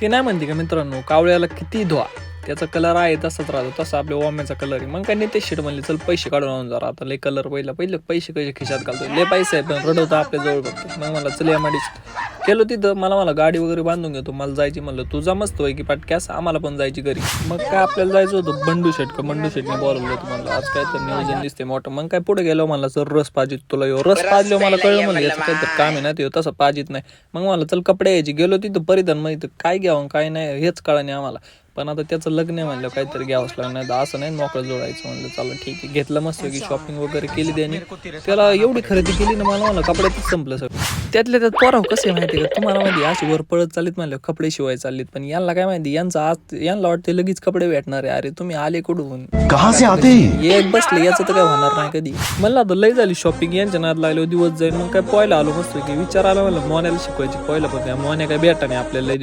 ते नाही म्हणते का मित्रांनो, कावळ्याला किती धुवा त्याचा कलर आहे तसाच राहतो, तसा आपल्या ओम्याचा कलर आहे. मग काय नितेश शेट म्हणले चल पैसे काढून आणून जरा, आता लय कलर पहिले पैसे कसे खिशात घालतो, लय पैसे आहे पण रडवतो आपल्या जवळ बघतो. मग मला चल गेलो तिथं, मला गाडी वगैरे बांधून घेतो, मला जायची म्हणलं तुझा मस्त होय की पटक्यास, आम्हाला पण जायची घरी. मग काय आपल्याला जायचं होतं बंडू शेटने बोलवलं होतं, म्हणलं आज काय तर नियोजन दिसते मोठं. मग काय पुढे गेलो, मला सर रस पाजित तुला रस पाजलो, मला कळलं म्हणलं याचं काहीतरी काम आहे ना, ते तसं पाजित नाही. मग मला चल कपडे यायची, गेलो तिथं परिधान माहिती काय घ्यावं काय नाही हेच कळलं नाही आम्हाला. पण आता त्याचं लग्न आहे म्हणलं काहीतरी घ्यावंच लागणार, नाही तर असं नाही मोकळं जोडायचं. म्हणलं चला ठीक आहे, घेतलं मस्त की शॉपिंग वगैरे केली त्याने. त्याला एवढी खरेदी केली ना, मला कपड्यातच संपलं सगळं. त्यातल्या त्यात पोराव कसे माहिती का तुम्हाला, माहिती अशी वर पळत चाललीत म्हणलं कपडे शिवाय चाललीत. पण यांना काय माहिती, यांना वाटते लगेच कपडे भेटणार आहे. अरे तुम्ही आले कुठून, कहां से आते एक बसले याचं तर काय होणार नाही कधी. म्हणलं आता लय झाली शॉपिंग, यांच्या नाद लागलो दिवस जाईल. मग काय पोहायला आलो मस्त की, विचार आला म्हणलं मोन्याला शिकवायची पोहायला, पण मोन्या काय भेटा नाही आपल्याला.